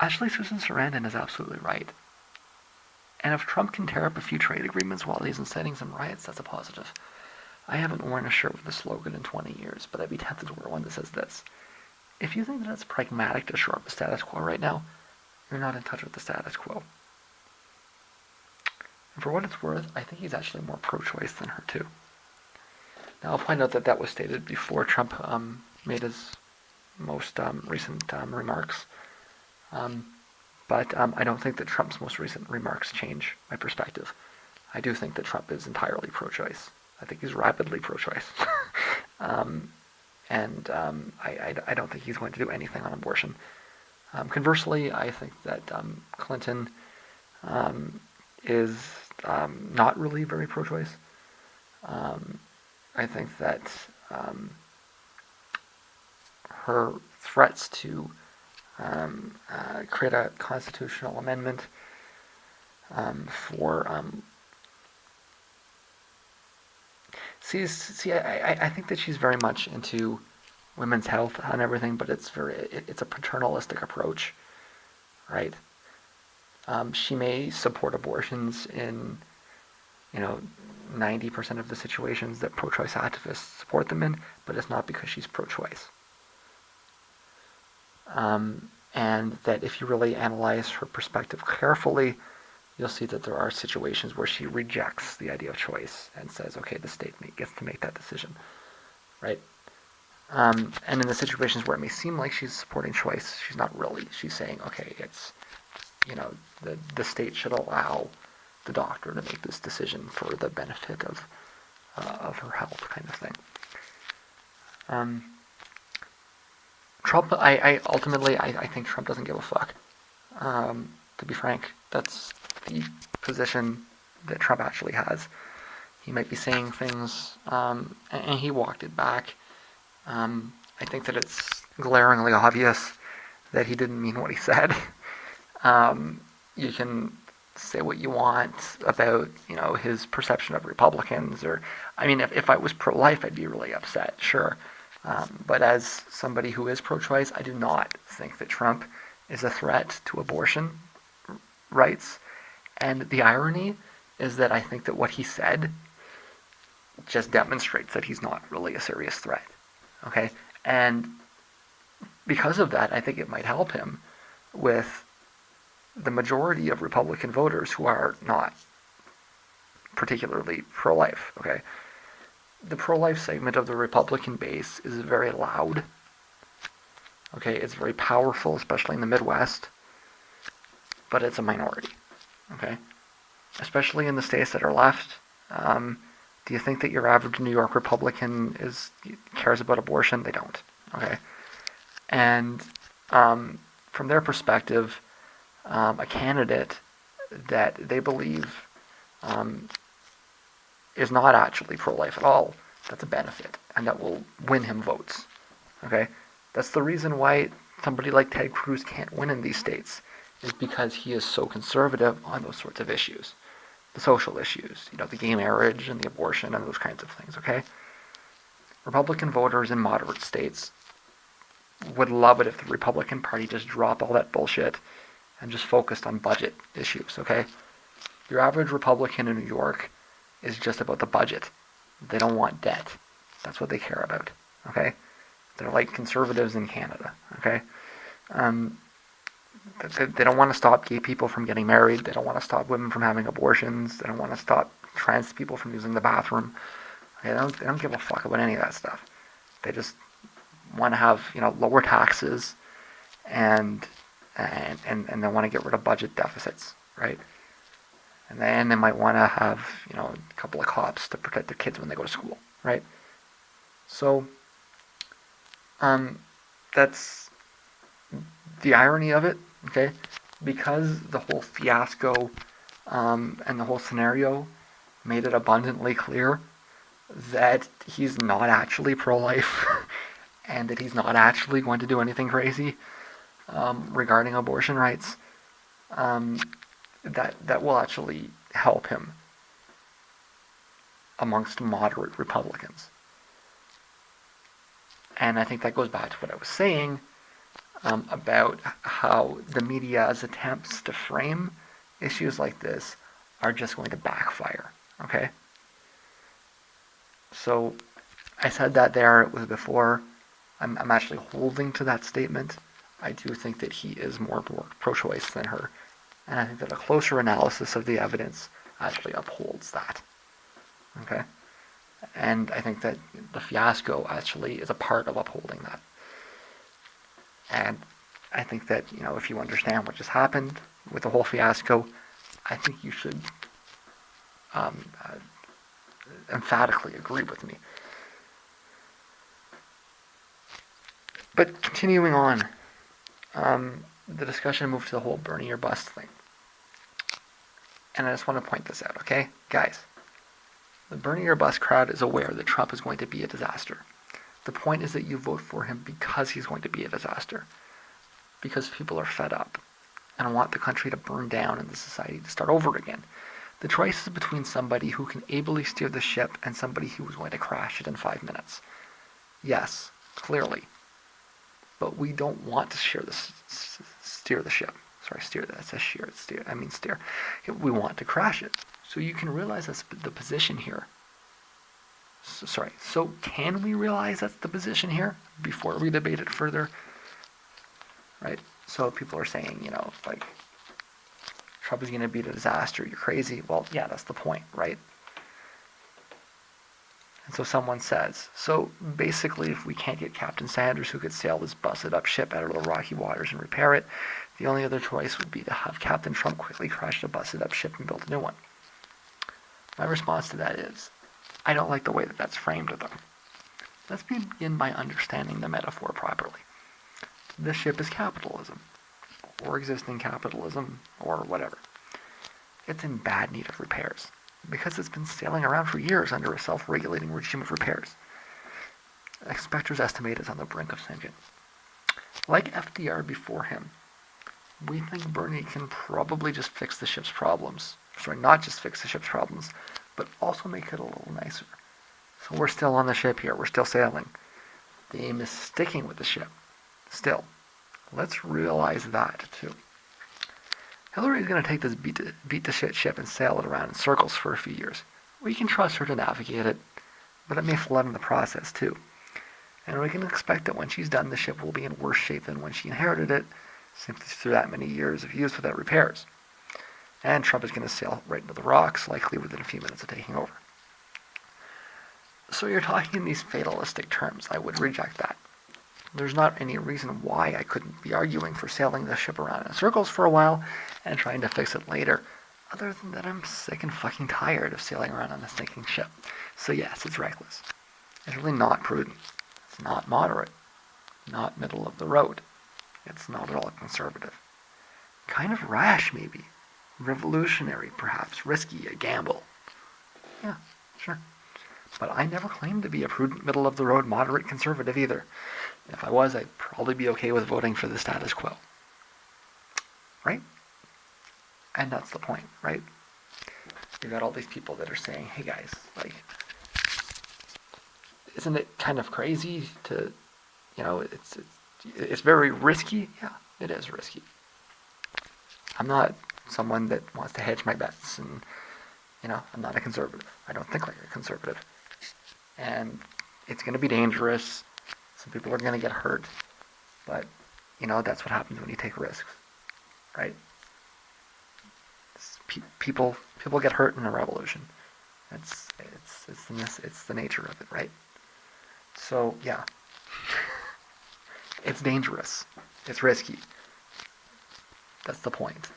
Actually, Susan Sarandon is absolutely right. And if Trump can tear up a few trade agreements while he's inciting some riots, that's a positive. I haven't worn a shirt with a slogan in 20 years, but I'd be tempted to wear one that says this. If you think that it's pragmatic to shore up the status quo right now, you're not in touch with the status quo. And for what it's worth, I think he's actually more pro-choice than her too. Now I'll point out that that was stated before Trump made his most recent remarks. But I don't think that Trump's most recent remarks change my perspective. I do think that Trump is entirely pro-choice. I think he's rapidly pro-choice. And I don't think he's going to do anything on abortion. Conversely, I think that Clinton is not really very pro-choice. I think that her threats to create a constitutional amendment for I think that she's very much into women's health and everything, but it's a paternalistic approach, right? She may support abortions in 90% of the situations that pro-choice activists support them in, but it's not because she's pro-choice. And that if you really analyze her perspective carefully, you'll see that there are situations where she rejects the idea of choice and says, okay, the state gets to make that decision, right? And in the situations where it may seem like she's supporting choice, she's not really. She's saying, okay, it's, the state should allow the doctor to make this decision for the benefit of her health, kind of thing. Trump, I ultimately think Trump doesn't give a fuck. To be frank, that's the position that Trump actually has. He might be saying things, and he walked it back. I think that it's glaringly obvious that he didn't mean what he said. You can say what you want about, his perception of Republicans, or, if I was pro-life, I'd be really upset, sure. But as somebody who is pro-choice, I do not think that Trump is a threat to abortion rights. And the irony is that I think that what he said just demonstrates that he's not really a serious threat. Okay? And because of that, I think it might help him with the majority of Republican voters who are not particularly pro-life. Okay? The pro-life segment of the Republican base is very loud. Okay, it's very powerful, especially in the Midwest, but it's a minority. Okay, especially in the states that are left. Do you think that your average New York Republican cares about abortion? They don't. Okay, and from their perspective, a candidate that they believe is not actually pro-life at all, that's a benefit, and that will win him votes. Okay, that's the reason why somebody like Ted Cruz can't win in these states, is because he is so conservative on those sorts of issues, the social issues, the gay marriage and the abortion and those kinds of things. Okay, Republican voters in moderate states would love it if the Republican Party just dropped all that bullshit and just focused on budget issues. Okay, your average Republican in New York is just about the budget. They don't want debt. That's what they care about. Okay, they're like conservatives in Canada. Okay, they don't want to stop gay people from getting married. They don't want to stop women from having abortions. They don't want to stop trans people from using the bathroom. Okay, they don't give a fuck about any of that stuff. They just want to have lower taxes, and they want to get rid of budget deficits, right? And then they might want to have, a couple of cops to protect their kids when they go to school, right? So, that's the irony of it, okay? Because the whole fiasco and the whole scenario made it abundantly clear that he's not actually pro-life and that he's not actually going to do anything crazy regarding abortion rights. That will actually help him amongst moderate Republicans. And I think that goes back to what I was saying about how the media's attempts to frame issues like this are just going to backfire. Okay? So I said that there, it was before. I'm actually holding to that statement. I do think that he is more pro-choice than her. And I think that a closer analysis of the evidence actually upholds that. Okay? And I think that the fiasco actually is a part of upholding that. And I think that, if you understand what just happened with the whole fiasco, I think you should emphatically agree with me. But continuing on, the discussion moved to the whole burning your bus thing. And I just want to point this out, okay? Guys, the burning your bus crowd is aware that Trump is going to be a disaster. The point is that you vote for him because he's going to be a disaster. Because people are fed up and want the country to burn down and the society to start over again. The choice is between somebody who can ably steer the ship and somebody who is going to crash it in 5 minutes. Yes, clearly. But we don't want to steer the ship. Sorry, steer that. It says shear. It's steer. I mean steer. We want to crash it. So you can realize that's the position here. So can we realize that's the position here before we debate it further? Right? So people are saying, like, Trump is going to be a disaster. You're crazy. Well, yeah, that's the point, right? And so someone says, so basically if we can't get Captain Sanders who could sail this busted up ship out of the rocky waters and repair it, the only other choice would be to have Captain Trump quickly crash the busted up ship and build a new one. My response to that is, I don't like the way that that's framed though. Let's begin by understanding the metaphor properly. This ship is capitalism, or existing capitalism, or whatever. It's in bad need of repairs, because it's been sailing around for years under a self-regulating regime of repairs. Spectre's estimate is on the brink of sinking. Like FDR before him, we think Bernie can probably just fix the ship's problems. Sorry, not just fix the ship's problems, but also make it a little nicer. So we're still on the ship here, we're still sailing. The aim is sticking with the ship. Still, let's realize that too. Hillary's going to take this beat to shit ship and sail it around in circles for a few years. We can trust her to navigate it, but it may flood in the process too. And we can expect that when she's done, the ship will be in worse shape than when she inherited it, simply through that many years of use without repairs. And Trump is going to sail right into the rocks, likely within a few minutes of taking over. So you're talking in these fatalistic terms. I would reject that. There's not any reason why I couldn't be arguing for sailing the ship around in circles for a while and trying to fix it later, other than that I'm sick and fucking tired of sailing around on a sinking ship. So yes, it's reckless. It's really not prudent. It's not moderate. Not middle of the road. It's not at all conservative. Kind of rash, maybe. Revolutionary, perhaps. Risky, a gamble. Yeah, sure. But I never claimed to be a prudent, middle-of-the-road, moderate conservative either. If I was, I'd probably be okay with voting for the status quo. Right? And that's the point, right? You've got all these people that are saying, hey guys, like, isn't it kind of crazy to, it's very risky? Yeah, it is risky. I'm not someone that wants to hedge my bets, and, I'm not a conservative. I don't think like a conservative. And it's going to be dangerous. Some people are going to get hurt. But, that's what happens when you take risks, right? People get hurt in a revolution. It's the nature of it, right? So, yeah. It's dangerous. It's risky. That's the point.